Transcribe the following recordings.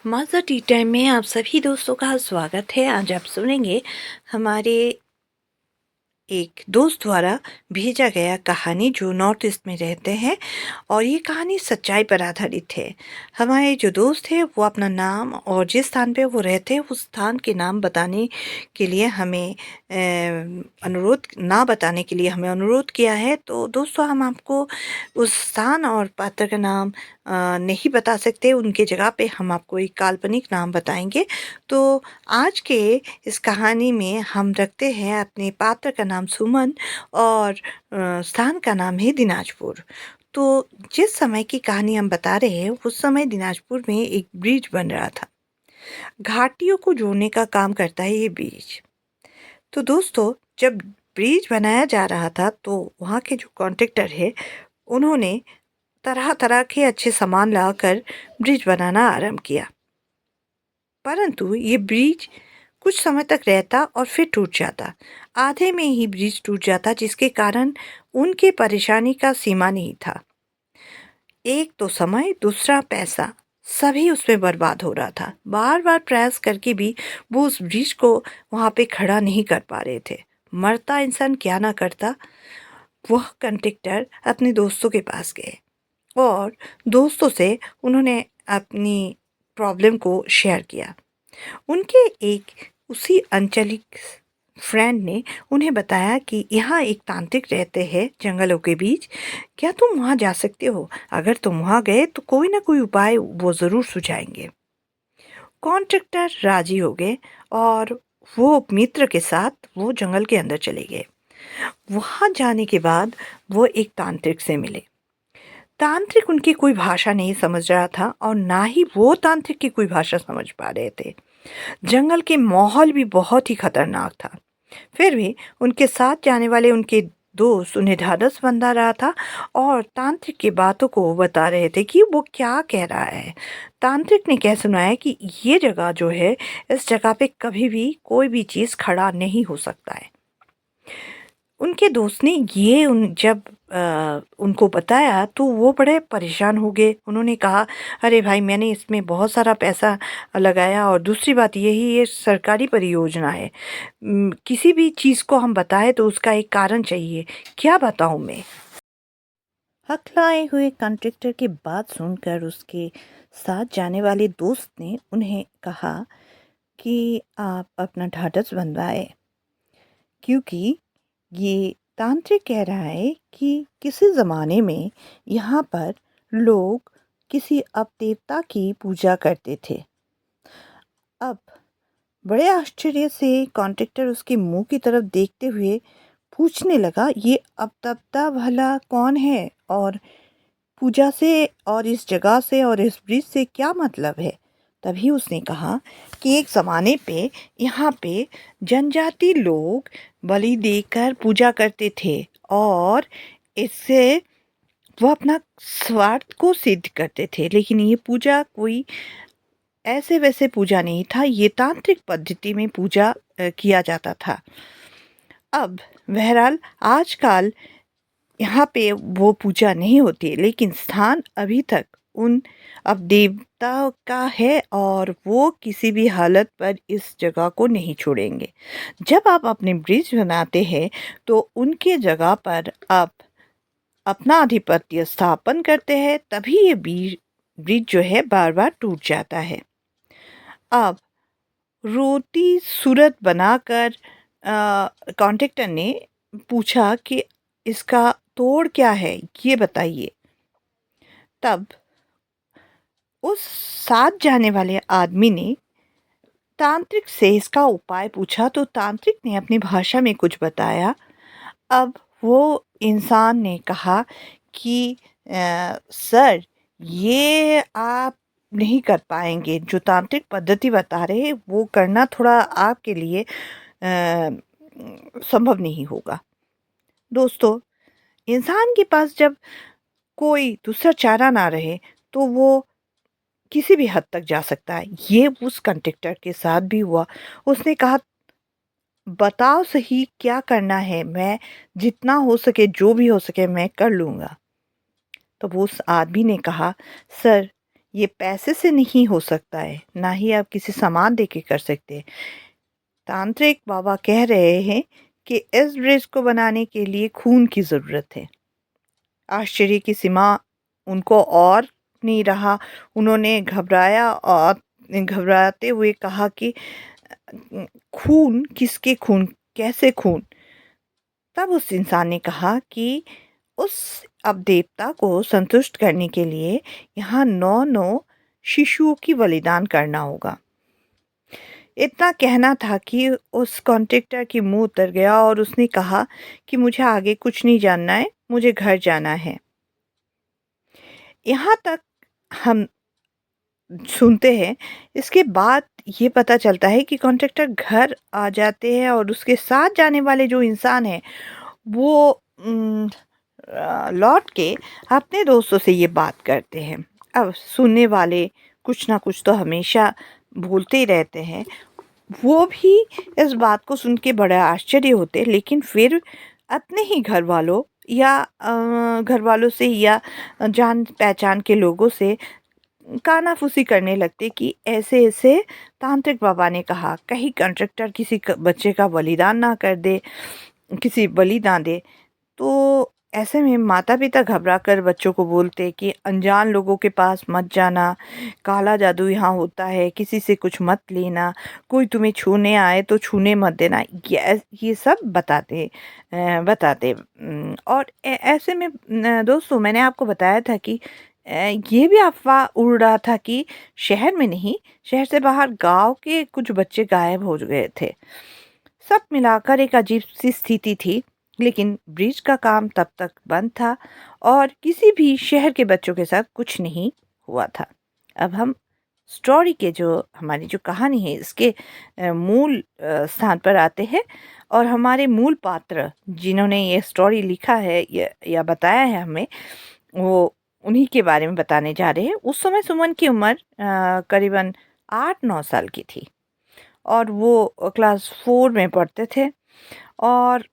Maaza T time में आप सभी दोस्तों का स्वागत है। आज आप सुनेंगे हमारे एक दोस्त द्वारा भेजा गया कहानी जो नॉर्थ ईस्ट में रहते हैं और ये कहानी सच्चाई पर आधारित है। हमारे जो दोस्त हैं वो अपना नाम और जिस स्थान पे वो रहते हैं उस स्थान के नाम बताने के लिए हमें अनुरोध ना बताने के लिए हमें अनुरोध किया है। तो दोस्तों हम आपको उस स्थान और पात्र का नाम नहीं बता सकते, उनके जगह पे हम आपको एक काल्पनिक नाम बताएंगे। तो आज के इस कहानी में हम रखते हैं अपने पात्र का नाम सुमन और स्थान का नाम है दिनाजपुर। तो जिस समय की कहानी हम बता रहे हैं उस समय दिनाजपुर में एक ब्रिज बन रहा था। घाटियों को जोड़ने का काम करता है ये ब्रिज। तो दोस्तों जब ब्रिज बनाया जा रहा था तो वहाँ के जो कॉन्ट्रैक्टर है उन्होंने तरह तरह के अच्छे सामान लाकर ब्रिज बनाना आरंभ किया, परंतु ये ब्रिज कुछ समय तक रहता और फिर टूट जाता। आधे में ही ब्रिज टूट जाता जिसके कारण उनके परेशानी का सीमा नहीं था। एक तो समय, दूसरा पैसा, सभी उसमें बर्बाद हो रहा था। बार बार प्रयास करके भी वो उस ब्रिज को वहाँ पे खड़ा नहीं कर पा रहे थे। मरता इंसान क्या ना करता। वह कंडक्टर अपने दोस्तों के पास गए और दोस्तों से उन्होंने अपनी प्रॉब्लम को शेयर किया। उनके एक उसी अंचलिक फ्रेंड ने उन्हें बताया कि यहाँ एक तांत्रिक रहते हैं जंगलों के बीच, क्या तुम वहाँ जा सकते हो? अगर तुम वहाँ गए तो कोई ना कोई उपाय वो ज़रूर सुझाएंगे। कॉन्ट्रैक्टर राजी हो गए और वो मित्र के साथ वो जंगल के अंदर चले गए। वहाँ जाने के बाद वो एक तांत्रिक से मिले। तांत्रिक उनकी कोई भाषा नहीं समझ रहा था और ना ही वो तांत्रिक की कोई भाषा समझ पा रहे थे। जंगल के माहौल भी बहुत ही खतरनाक था। फिर भी उनके साथ जाने वाले उनके दोस्त उन्हें ढाढ़स बंधा रहा था और तांत्रिक की बातों को वो बता रहे थे कि वो क्या कह रहा है। तांत्रिक ने कह सुनाया कि ये जगह जो है, इस जगह पे कभी भी कोई भी चीज़ खड़ा नहीं हो सकता है। उनके दोस्त ने ये जब उनको बताया तो वो बड़े परेशान हो गए। उन्होंने कहा, अरे भाई मैंने इसमें बहुत सारा पैसा लगाया और दूसरी बात ये सरकारी परियोजना है। किसी भी चीज़ को हम बताएं तो उसका एक कारण चाहिए, क्या बताऊं मैं। हकलाए हुए कॉन्ट्रैक्टर की बात सुनकर उसके साथ जाने वाले दोस्त ने उन्हें कहा कि आप अपना ढाढ़स बंधवाएं, क्योंकि ये तांत्रिक कह रहा है कि किसी ज़माने में यहाँ पर लोग किसी अपदेवता की पूजा करते थे। अब बड़े आश्चर्य से कॉन्ट्रैक्टर उसके मुंह की तरफ देखते हुए पूछने लगा, ये अपदेवता भला कौन है और पूजा से और इस जगह से और इस ब्रिज से क्या मतलब है? तभी उसने कहा कि एक ज़माने पे यहाँ पे जनजाति लोग बलि देकर पूजा करते थे और इससे वो अपना स्वार्थ को सिद्ध करते थे। लेकिन ये पूजा कोई ऐसे वैसे पूजा नहीं था, ये तांत्रिक पद्धति में पूजा किया जाता था। अब बहरहाल आजकल यहाँ पे वो पूजा नहीं होती, लेकिन स्थान अभी तक उन अब देवता का है और वो किसी भी हालत पर इस जगह को नहीं छोड़ेंगे। जब आप अपने ब्रिज बनाते हैं तो उनके जगह पर आप अपना आधिपत्य स्थापन करते हैं, तभी ये ब्रिज जो है बार बार टूट जाता है। अब रोती सूरत बनाकर कॉन्ट्रैक्टर ने पूछा कि इसका तोड़ क्या है, ये बताइए। तब उस साथ जाने वाले आदमी ने तांत्रिक से इसका उपाय पूछा तो तांत्रिक ने अपनी भाषा में कुछ बताया। अब वो इंसान ने कहा कि सर, ये आप नहीं कर पाएंगे, जो तांत्रिक पद्धति बता रहे हैं वो करना थोड़ा आपके लिए संभव नहीं होगा। दोस्तों, इंसान के पास जब कोई दूसरा चारा ना रहे तो वो किसी भी हद तक जा सकता है। ये उस कंडक्टर के साथ भी हुआ। उसने कहा, बताओ सही क्या करना है, मैं जितना हो सके जो भी हो सके मैं कर लूँगा। तो वो उस आदमी ने कहा, सर ये पैसे से नहीं हो सकता है, ना ही आप किसी सामान दे के कर सकते। तांत्रिक बाबा कह रहे हैं कि इस ब्रिज को बनाने के लिए खून की ज़रूरत है। आश्चर्य की सीमा उनको और नहीं रहा। उन्होंने घबराया और घबराते हुए कहा कि खून? किसके खून? कैसे खून? तब उस इंसान ने कहा कि उस अब देवता को संतुष्ट करने के लिए यहाँ 9-9 शिशुओं की बलिदान करना होगा। इतना कहना था कि उस कॉन्ट्रैक्टर की मुंह उतर गया और उसने कहा कि मुझे आगे कुछ नहीं जानना है, मुझे घर जाना है। यहाँ तक हम सुनते हैं। इसके बाद ये पता चलता है कि कॉन्ट्रैक्टर घर आ जाते हैं और उसके साथ जाने वाले जो इंसान हैं वो लौट के अपने दोस्तों से ये बात करते हैं। अब सुनने वाले कुछ ना कुछ तो हमेशा भूलते ही रहते हैं। वो भी इस बात को सुन के बड़ा आश्चर्य होते, लेकिन फिर अपने ही घर वालों या घर वालों से या जान पहचान के लोगों से कानाफूसी करने लगते कि ऐसे-ऐसे तांत्रिक बाबा ने कहा, कहीं कॉन्ट्रैक्टर किसी बच्चे का बलिदान ना कर दे, किसी बलि ना दे। तो ऐसे में माता-पिता घबरा कर बच्चों को बोलते कि अनजान लोगों के पास मत जाना, काला जादू यहाँ होता है, किसी से कुछ मत लेना, कोई तुम्हें छूने आए तो छूने मत देना। ये सब बताते। और ऐसे में दोस्तों, मैंने आपको बताया था कि ये भी अफ़वाह उड़ रहा था कि शहर में नहीं, शहर से बाहर गाँव के कुछ बच्चे गायब हो गए थे। सब मिलाकर एक अजीब-सी स्थिति थी, लेकिन ब्रिज का काम तब तक बंद था और किसी भी शहर के बच्चों के साथ कुछ नहीं हुआ था। अब हम स्टोरी के जो हमारी जो कहानी है इसके मूल स्थान पर आते हैं और हमारे मूल पात्र जिन्होंने ये स्टोरी लिखा है या बताया है हमें, वो उन्हीं के बारे में बताने जा रहे हैं। उस समय सुमन की उम्र करीबन 8-9 साल की थी और वो क्लास 4 में पढ़ते थे और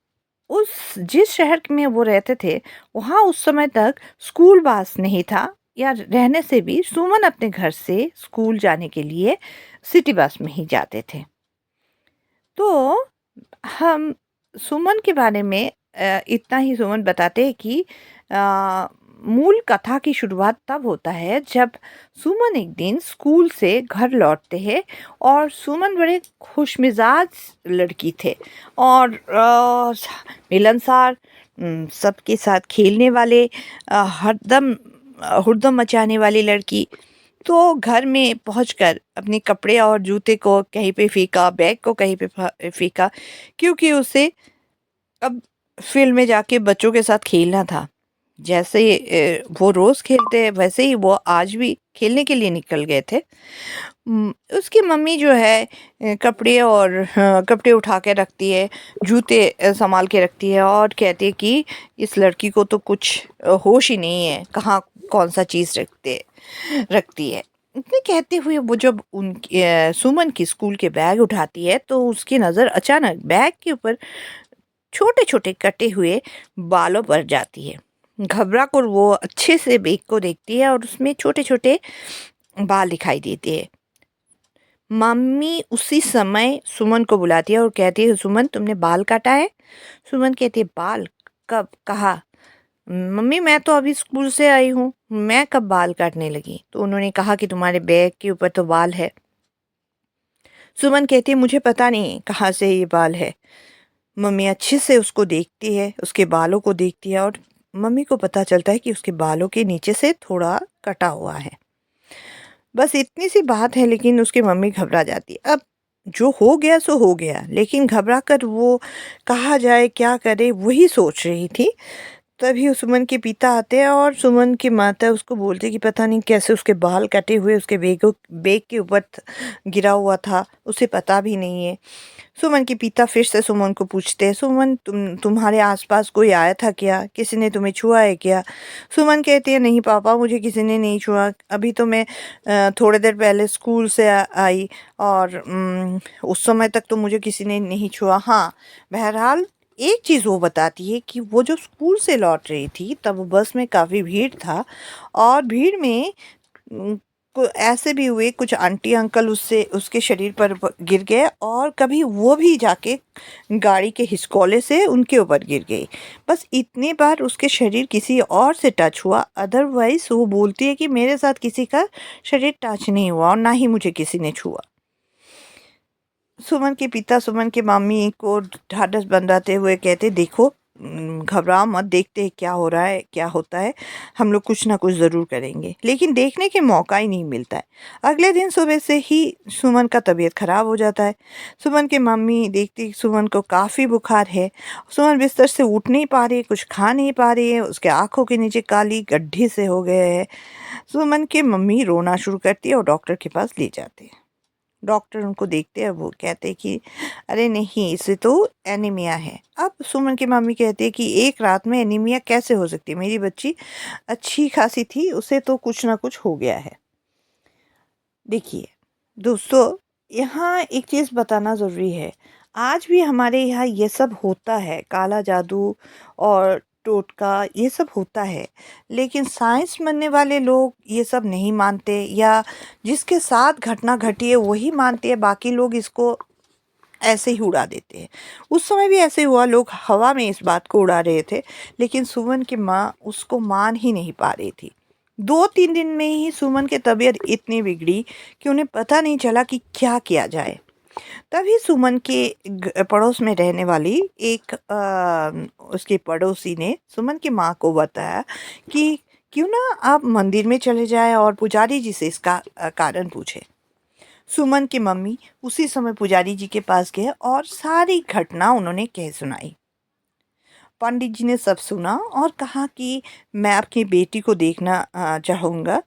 उस जिस शहर में वो रहते थे, वहाँ उस समय तक स्कूल बस नहीं था या रहने से भी सुमन अपने घर से स्कूल जाने के लिए सिटी बस में ही जाते थे। तो हम सुमन के बारे में इतना ही सुमन बताते हैं कि मूल कथा की शुरुआत तब होता है जब सुमन एक दिन स्कूल से घर लौटते हैं और सुमन बड़े खुशमिजाज लड़की थे और मिलनसार, सबके साथ खेलने वाले, हरदम हुड़दम मचाने वाली लड़की। तो घर में पहुंचकर अपने कपड़े और जूते को कहीं पे फेंका, बैग को कहीं पे फेंका, क्योंकि उसे अब फील्ड में जाके बच्चों के साथ खेलना था। जैसे वो रोज़ खेलते हैं वैसे ही वो आज भी खेलने के लिए निकल गए थे। उसकी मम्मी जो है कपड़े उठा के रखती है, जूते संभाल के रखती है और कहती है कि इस लड़की को तो कुछ होश ही नहीं है, कहाँ कौन-सा चीज़ रखती है। इतने कहते हुए वो जब सुमन की स्कूल के बैग उठाती है तो उसकी नज़र अचानक बैग के ऊपर छोटे-छोटे कटे हुए बालों पर जाती है। घबरा कर वो अच्छे से बैग को देखती है और उसमें छोटे-छोटे बाल दिखाई देते हैं। मम्मी उसी समय सुमन को बुलाती है और कहती है, सुमन तुमने बाल काटा है? सुमन कहती है, बाल? कब? कहाँ? मम्मी मैं तो अभी स्कूल से आई हूँ, मैं कब बाल काटने लगी? तो उन्होंने कहा कि तुम्हारे बैग के ऊपर तो बाल है। सुमन कहती है, मुझे पता नहीं कहाँ से ये बाल है। मम्मी अच्छे से उसको देखती है, उसके बालों को देखती है और मम्मी को पता चलता है कि उसके बालों के नीचे से थोड़ा कटा हुआ है। बस इतनी सी बात है, लेकिन उसकी मम्मी घबरा जाती है। अब जो हो गया सो हो गया, लेकिन घबरा कर वो कहा जाए क्या करे वही सोच रही थी। तभी सुमन के पिता आते हैं और सुमन की माता उसको बोलती है कि पता नहीं कैसे उसके बाल कटे हुए उसके बैग के ऊपर गिरा हुआ था, उसे पता भी नहीं है। सुमन के पिता फिर से सुमन को पूछते हैं, सुमन तुम्हारे आसपास कोई आया था क्या? किसी ने तुम्हें छुआ है क्या? सुमन कहती है, नहीं पापा मुझे किसी ने नहीं छुआ, अभी तो मैं थोड़ी देर पहले स्कूल से आई और उस समय तक तो मुझे किसी ने नहीं छुआ। हाँ, बहरहाल एक चीज़ वो बताती है कि वो जो स्कूल से लौट रही थी तब बस में काफ़ी भीड़ था और भीड़ में ऐसे भी हुए कुछ आंटी अंकल उससे उसके शरीर पर गिर गए और कभी वो भी जाके गाड़ी के हिसकोले से उनके ऊपर गिर गई। बस इतनी बार उसके शरीर किसी और से टच हुआ, अदरवाइज वो बोलती है कि मेरे साथ किसी का शरीर टच नहीं हुआ और ना ही मुझे किसी ने छुआ। सुमन के पिता सुमन की मम्मी को ढाढ़स बंधाते हुए कहते, देखो घबराओ मत, देखते हैं क्या हो रहा है क्या होता है, हम लोग कुछ ना कुछ ज़रूर करेंगे। लेकिन देखने के मौका ही नहीं मिलता है। अगले दिन सुबह से ही सुमन का तबीयत खराब हो जाता है। सुमन की मम्मी देखती सुमन को काफ़ी बुखार है। सुमन बिस्तर से उठ नहीं पा रही, कुछ खा नहीं पा रही है, उसके आंखों के नीचे काली गड्ढे से हो गए हैं। सुमन की मम्मी रोना शुरू करती है और डॉक्टर के पास ले जाते हैं। डॉक्टर उनको देखते हैं, वो कहते हैं कि अरे नहीं, इसे तो एनीमिया है। अब सुमन की मम्मी कहती है कि एक रात में एनीमिया कैसे हो सकती है, मेरी बच्ची अच्छी खासी थी, उसे तो कुछ ना कुछ हो गया है। देखिए दोस्तों, यहाँ एक चीज़ बताना ज़रूरी है। आज भी हमारे यहाँ ये सब होता है, काला जादू और टोटका ये सब होता है। लेकिन साइंस मानने वाले लोग ये सब नहीं मानते, या जिसके साथ घटना घटी है वही मानते हैं, बाकी लोग इसको ऐसे ही उड़ा देते हैं। उस समय भी ऐसे हुआ, लोग हवा में इस बात को उड़ा रहे थे, लेकिन सुमन की माँ उसको मान ही नहीं पा रही थी। 2-3 दिन में ही सुमन की तबीयत इतनी बिगड़ी कि उन्हें पता नहीं चला कि क्या किया जाए। तभी सुमन के पड़ोस में रहने वाली एक उसके पड़ोसी ने सुमन की माँ को बताया कि क्यों ना आप मंदिर में चले जाएं और पुजारी जी से इसका कारण पूछें। सुमन की मम्मी उसी समय पुजारी जी के पास गए और सारी घटना उन्होंने कह सुनाई। पंडित जी ने सब सुना और कहा कि मैं अपनी बेटी को देखना चाहूँगा।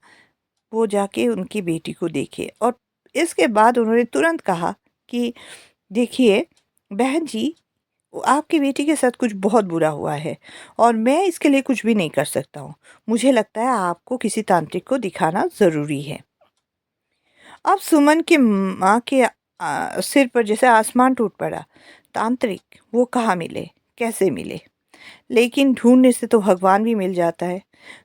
वो जाके उनकी बेटी को देखे और इसके बाद उन्होंने तुरंत कहा कि देखिए बहन जी, आपकी बेटी के साथ कुछ बहुत बुरा हुआ है और मैं इसके लिए कुछ भी नहीं कर सकता हूँ। मुझे लगता है आपको किसी तांत्रिक को दिखाना ज़रूरी है। अब सुमन की माँ के सिर पर जैसे आसमान टूट पड़ा। तांत्रिक वो कहाँ मिले, कैसे मिले? लेकिन ढूंढने से तो भगवान भी मिल जाता है।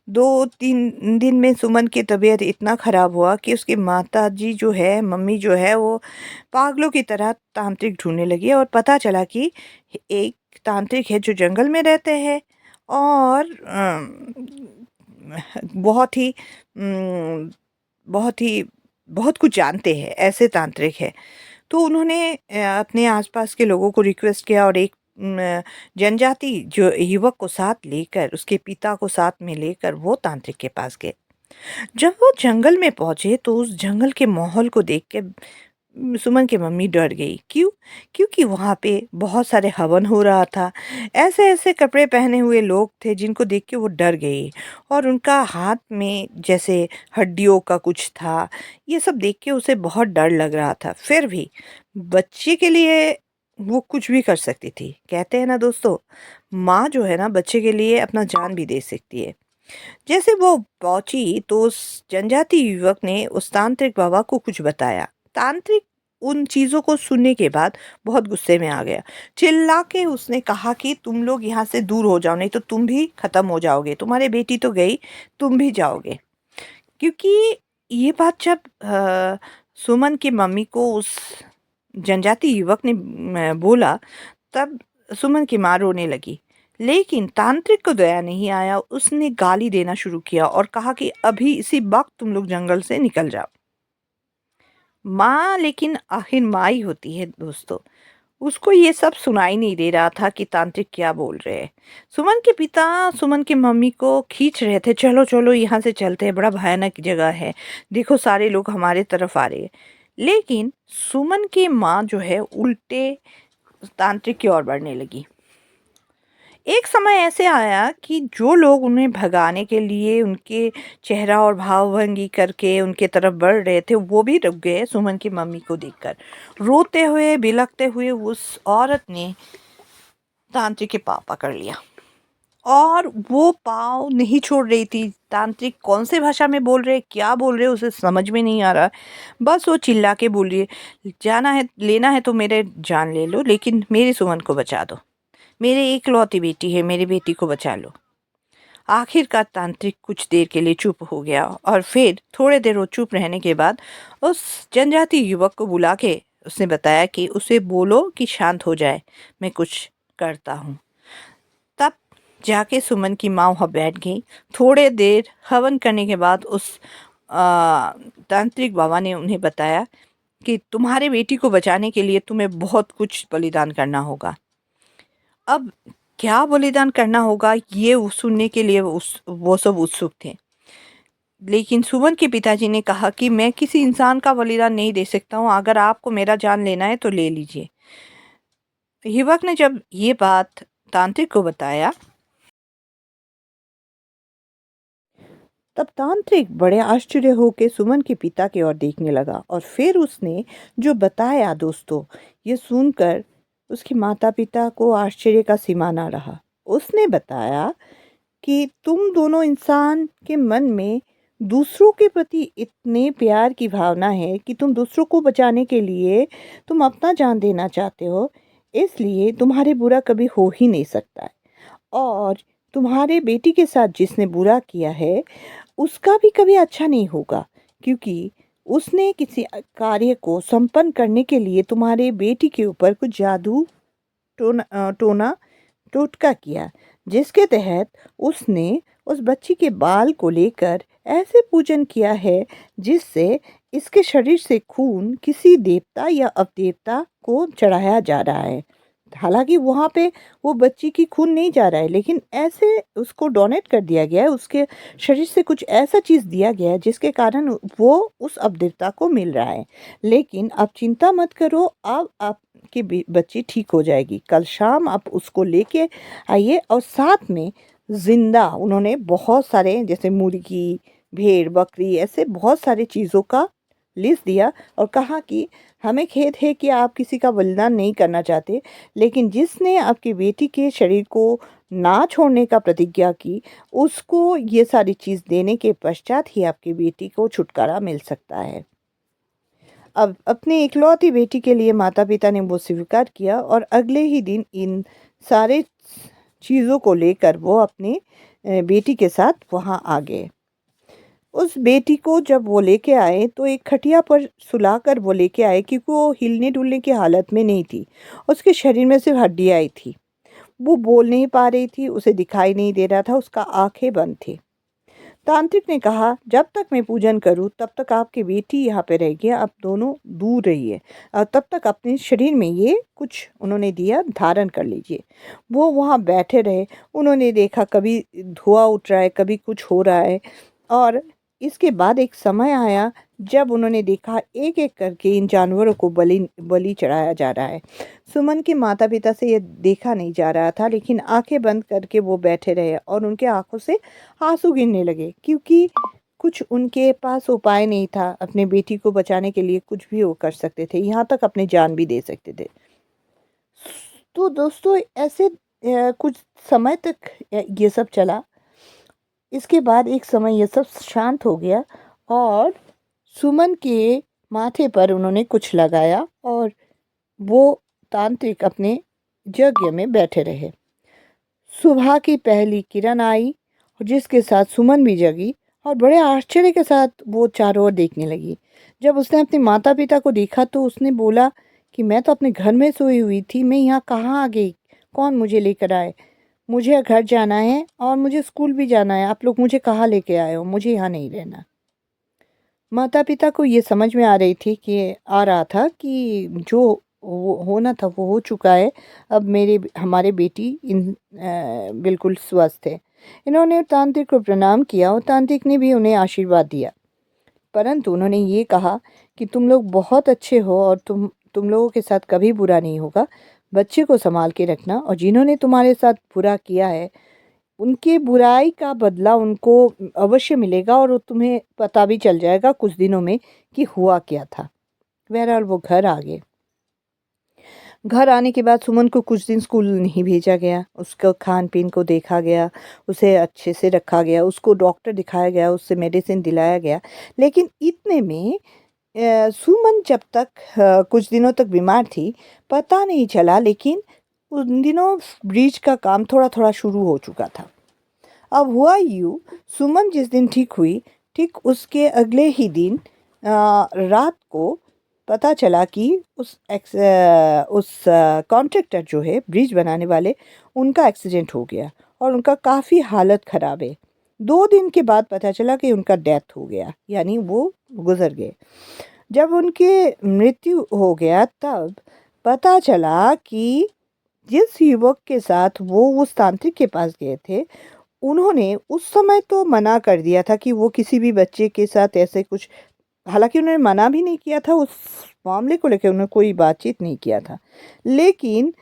2-3 दिन में सुमन की तबीयत इतना ख़राब हुआ कि उसकी माता जी जो है, मम्मी जो है, वो पागलों की तरह तांत्रिक ढूंढने लगी और पता चला कि एक तांत्रिक है जो जंगल में रहते हैं और बहुत ही बहुत ही बहुत कुछ जानते हैं, ऐसे तांत्रिक है। तो उन्होंने अपने आसपास के लोगों को रिक्वेस्ट किया और एक जनजाति जो युवक को साथ लेकर, उसके पिता को साथ में लेकर वो तांत्रिक के पास गए। जब वो जंगल में पहुंचे तो उस जंगल के माहौल को देख के सुमन की मम्मी डर गई। क्यों? क्योंकि वहाँ पे बहुत सारे हवन हो रहा था। ऐसे ऐसे कपड़े पहने हुए लोग थे जिनको देख के वो डर गई और उनका हाथ में जैसे हड्डियों का कुछ था। ये सब देख के उसे बहुत डर लग रहा था। फिर भी बच्चे के लिए वो कुछ भी कर सकती थी। कहते हैं ना दोस्तों, माँ जो है ना बच्चे के लिए अपना जान भी दे सकती है। जैसे वो पहुंची तो उस जनजाति युवक ने उस तांत्रिक बाबा को कुछ बताया। तांत्रिक उन चीज़ों को सुनने के बाद बहुत गुस्से में आ गया। चिल्ला के उसने कहा कि तुम लोग यहाँ से दूर हो जाओ, नहीं तो तुम भी खत्म हो जाओगे, तुम्हारी बेटी तो गई, तुम भी जाओगे। क्योंकि ये बात जब सुमन की मम्मी को उस जनजाति युवक ने बोला, तब सुमन की माँ रोने लगी। लेकिन तांत्रिक को दया नहीं आया, उसने गाली देना शुरू किया और कहा कि अभी इसी वक्त तुम लोग जंगल से निकल जाओ। माँ लेकिन आखिर माँ ही होती है दोस्तों। उसको ये सब सुनाई नहीं दे रहा था कि तांत्रिक क्या बोल रहे हैं। सुमन के पिता सुमन की मम्मी को खींच रहे थे, चलो चलो यहाँ से चलते हैं, बड़ा भयानक जगह है, देखो सारे लोग हमारे तरफ आ रहे हैं। लेकिन सुमन की माँ जो है उल्टे तांत्रिक की ओर बढ़ने लगी। एक समय ऐसे आया कि जो लोग उन्हें भगाने के लिए उनके चेहरा और भाव-भंगी करके उनके तरफ बढ़ रहे थे, वो भी रुक गए सुमन की मम्मी को देखकर। रोते हुए, बिलखते हुए उस औरत ने तांत्रिक के पाँव पकड़ लिया और वो पाँव नहीं छोड़ रही थी। तांत्रिक कौन से भाषा में बोल रहे, क्या बोल रहे, उसे समझ में नहीं आ रहा। बस वो चिल्ला के बोल रही है, जाना है, लेना है तो मेरे जान ले लो, लेकिन मेरी सुमन को बचा दो। मेरी इकलौती बेटी है, मेरी बेटी को बचा लो। आखिरकार तांत्रिक कुछ देर के लिए चुप हो गया और फिर थोड़े देर वो चुप रहने के बाद उस जनजाति युवक को बुला के उसने बताया कि उसे बोलो कि शांत हो जाए, मैं कुछ करता हूँ। तब जाके सुमन की माँ वहाँ बैठ गई। थोड़े देर हवन करने के बाद उस तांत्रिक बाबा ने उन्हें बताया कि तुम्हारे बेटी को बचाने के लिए तुम्हें बहुत कुछ बलिदान करना होगा। अब क्या बलिदान करना होगा ये सुनने के लिए वो सब उत्सुक थे। लेकिन सुमन के पिताजी ने कहा कि मैं किसी इंसान का बलिदान नहीं दे सकता हूँ, अगर आपको मेरा जान लेना है तो ले लीजिए। युवक ने जब ये बात तांत्रिक को बताया तब तांत्रिक बड़े आश्चर्य होकर सुमन के पिता की ओर देखने लगा और फिर उसने जो बताया दोस्तों, ये सुनकर उसके माता पिता को आश्चर्य का सीमा ना रहा। उसने बताया कि तुम दोनों इंसान के मन में दूसरों के प्रति इतने प्यार की भावना है कि तुम दूसरों को बचाने के लिए तुम अपना जान देना चाहते हो, इसलिए तुम्हारे बुरा कभी हो ही नहीं सकता है। और तुम्हारे बेटी के साथ जिसने बुरा किया है उसका भी कभी अच्छा नहीं होगा, क्योंकि उसने किसी कार्य को संपन्न करने के लिए तुम्हारे बेटी के ऊपर कुछ जादू टोना टोटका किया, जिसके तहत उसने उस बच्ची के बाल को लेकर ऐसे पूजन किया है जिससे इसके शरीर से खून किसी देवता या अवदेवता को चढ़ाया जा रहा है। हालांकि वहाँ पे वो बच्ची की खून नहीं जा रहा है, लेकिन ऐसे उसको डोनेट कर दिया गया है, उसके शरीर से कुछ ऐसा चीज़ दिया गया है जिसके कारण वो उस अवदेवता को मिल रहा है। लेकिन आप चिंता मत करो, अब आपकी बच्ची ठीक हो जाएगी। कल शाम आप उसको लेके आइए। और साथ में जिंदा उन्होंने बहुत सारे जैसे मुर्गी, भेड़, बकरी ऐसे बहुत सारे चीज़ों का लिस्ट दिया और कहा कि हमें खेद है कि आप किसी का बलिदान नहीं करना चाहते, लेकिन जिसने आपकी बेटी के शरीर को ना छोड़ने का प्रतिज्ञा की, उसको ये सारी चीज़ देने के पश्चात ही आपकी बेटी को छुटकारा मिल सकता है। अब अपने इकलौती बेटी के लिए माता पिता ने वो स्वीकार किया और अगले ही दिन इन सारे चीज़ों को लेकर वो अपने बेटी के साथ वहाँ आ गए। उस बेटी को जब वो लेके आए तो एक खटिया पर सुलाकर वो लेके आए, क्योंकि वो हिलने डुलने की हालत में नहीं थी। उसके शरीर में सिर्फ हड्डियाँ आई थी। वो बोल नहीं पा रही थी, उसे दिखाई नहीं दे रहा था, उसका आंखें बंद थी। तांत्रिक ने कहा, जब तक मैं पूजन करूं तब तक आपकी बेटी यहाँ पे रहेगी, आप दोनों दूर रहिए और तब तक अपने शरीर में ये कुछ उन्होंने दिया धारण कर लीजिए। वो वहाँ बैठे रहे। उन्होंने देखा कभी धुआं उठ रहा है, कभी कुछ हो रहा है। और इसके बाद एक समय आया जब उन्होंने देखा एक एक करके इन जानवरों को बलि बलि चढ़ाया जा रहा है। सुमन के माता पिता से ये देखा नहीं जा रहा था, लेकिन आंखें बंद करके वो बैठे रहे और उनके आंखों से आंसू गिरने लगे, क्योंकि कुछ उनके पास उपाय नहीं था। अपने बेटी को बचाने के लिए कुछ भी वो कर सकते थे, यहाँ तक अपनी जान भी दे सकते थे। तो दोस्तों ऐसे कुछ समय तक ये सब चला। इसके बाद एक समय ये सब शांत हो गया और सुमन के माथे पर उन्होंने कुछ लगाया और वो तांत्रिक अपने यज्ञ में बैठे रहे। सुबह की पहली किरण आई और जिसके साथ सुमन भी जगी और बड़े आश्चर्य के साथ वो चारों ओर देखने लगी। जब उसने अपने माता पिता को देखा तो उसने बोला कि मैं तो अपने घर में सोई हुई थी, मैं यहाँ कहाँ आ गई, कौन मुझे लेकर आए? मुझे घर जाना है और मुझे स्कूल भी जाना है, आप लोग मुझे कहाँ लेके आए हो, मुझे यहाँ नहीं रहना। माता पिता को ये समझ में आ रहा था कि जो होना था वो हो चुका है। अब हमारे बेटी बिल्कुल स्वस्थ है। इन्होंने तांत्रिक को प्रणाम किया और तांत्रिक ने भी उन्हें आशीर्वाद दिया, परंतु उन्होंने ये कहा कि तुम लोग बहुत अच्छे हो और तुम लोगों के साथ कभी बुरा नहीं होगा। बच्चे को संभाल के रखना और जिन्होंने तुम्हारे साथ बुरा किया है उनकी बुराई का बदला उनको अवश्य मिलेगा और वो तुम्हें पता भी चल जाएगा कुछ दिनों में कि हुआ क्या था। बहरहाल वो घर आ गए। घर आने के बाद सुमन को कुछ दिन स्कूल नहीं भेजा गया, उसका खान पीन को देखा गया, उसे अच्छे से रखा गया, उसको डॉक्टर दिखाया गया, उससे मेडिसिन दिलाया गया। लेकिन इतने में सुमन जब तक कुछ दिनों तक बीमार थी पता नहीं चला, लेकिन उन दिनों ब्रिज का काम थोड़ा थोड़ा शुरू हो चुका था। अब हुआ यूँ, सुमन जिस दिन ठीक हुई, ठीक उसके अगले ही दिन रात को पता चला कि उस कॉन्ट्रैक्टर जो है ब्रिज बनाने वाले, उनका एक्सीडेंट हो गया और उनका काफ़ी हालत ख़राब है। 2 दिन के बाद पता चला कि उनका डेथ हो गया, यानी वो गुज़र गए। जब उनके मृत्यु हो गया तब पता चला कि जिस युवक के साथ वो उस तांत्रिक के पास गए थे, उन्होंने उस समय तो मना कर दिया था कि वो किसी भी बच्चे के साथ ऐसे कुछ, हालाँकि उन्होंने मना भी नहीं किया था, उस मामले को लेके उन्होंने कोई बातचीत नहीं किया था। लेकिन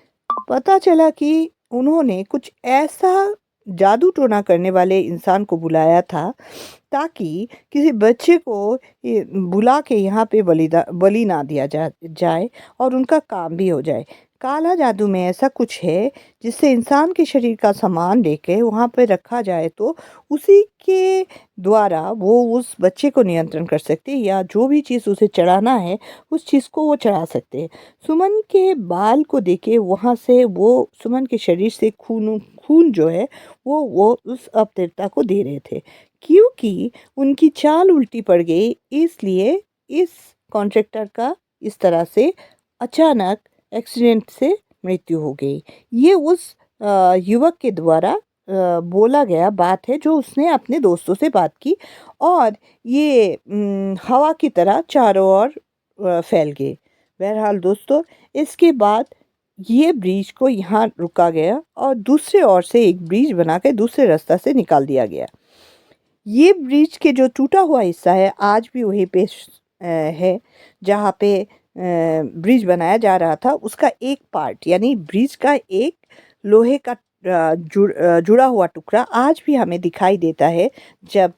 पता चला कि उन्होंने कुछ ऐसा जादू-टोना करने वाले इंसान को बुलाया था, ताकि किसी बच्चे को बुला के यहाँ पे बलि ना दिया जाए और उनका काम भी हो जाए। काला जादू में ऐसा कुछ है जिससे इंसान के शरीर का सामान लेके वहाँ पे रखा जाए तो उसी के द्वारा वो उस बच्चे को नियंत्रण कर सकते हैं, या जो भी चीज़ उसे चढ़ाना है उस चीज़ को वो चढ़ा सकते हैं। सुमन के बाल को देखे वहाँ से वो सुमन के शरीर से खून जो है वो उस अवतारता को दे रहे थे, क्योंकि उनकी चाल उल्टी पड़ गई, इसलिए इस कॉन्ट्रैक्टर का इस तरह से अचानक एक्सीडेंट से मृत्यु हो गई। ये उस युवक के द्वारा बोला गया बात है, जो उसने अपने दोस्तों से बात की और ये हवा की तरह चारों ओर फैल गए। बहरहाल दोस्तों, इसके बाद ये ब्रिज को यहाँ रुका गया और दूसरे ओर से एक ब्रिज बना के दूसरे रास्ता से निकाल दिया गया। ये ब्रिज के जो टूटा हुआ हिस्सा है आज भी वहीं पे है, जहाँ पे ब्रिज बनाया जा रहा था। उसका एक पार्ट, यानी ब्रिज का एक लोहे का जुड़ा हुआ टुकड़ा आज भी हमें दिखाई देता है, जब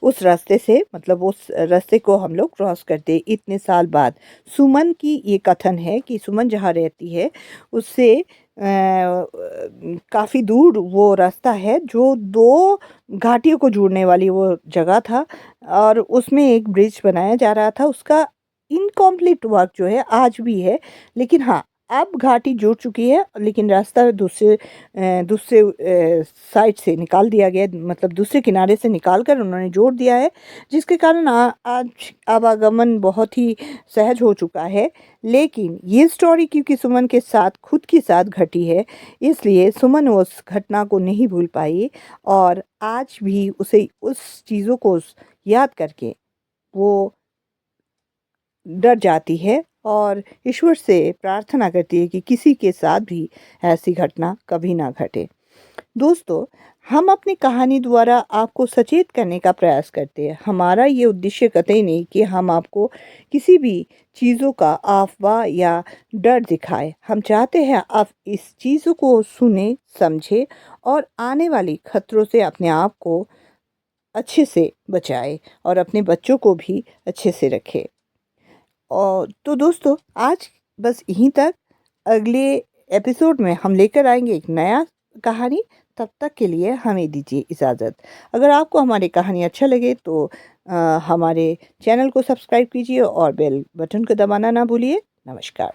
उस रास्ते से, मतलब उस रास्ते को हम लोग क्रॉस करते हैं इतने साल बाद। सुमन की ये कथन है कि सुमन जहाँ रहती है उससे काफ़ी दूर वो रास्ता है, जो 2 घाटियों को जोड़ने वाली वो जगह था और उसमें एक ब्रिज बनाया जा रहा था। उसका इनकम्प्लीट वर्क जो है आज भी है, लेकिन हाँ, अब घाटी जुड़ चुकी है, लेकिन रास्ता दूसरे साइड से निकाल दिया गया, मतलब दूसरे किनारे से निकाल कर उन्होंने जोड़ दिया है, जिसके कारण आज आवागमन बहुत ही सहज हो चुका है। लेकिन ये स्टोरी क्योंकि सुमन के साथ खुद के साथ घटी है, इसलिए सुमन उस घटना को नहीं भूल पाई और आज भी उसे उस चीज़ों को याद करके वो डर जाती है और ईश्वर से प्रार्थना करती है कि किसी के साथ भी ऐसी घटना कभी ना घटे। दोस्तों, हम अपनी कहानी द्वारा आपको सचेत करने का प्रयास करते हैं। हमारा ये उद्देश्य कतई नहीं कि हम आपको किसी भी चीज़ों का अफवाह या डर दिखाएं। हम चाहते हैं आप इस चीज़ों को सुने, समझें और आने वाली खतरों से अपने आप को अच्छे से बचाएं और अपने बच्चों को भी अच्छे से रखें। और तो दोस्तों, आज बस यहीं तक। अगले एपिसोड में हम लेकर आएंगे एक नया कहानी। तब तक के लिए हमें दीजिए इजाज़त। अगर आपको हमारी कहानी अच्छा लगे तो हमारे चैनल को सब्सक्राइब कीजिए और बेल बटन को दबाना ना भूलिए। नमस्कार।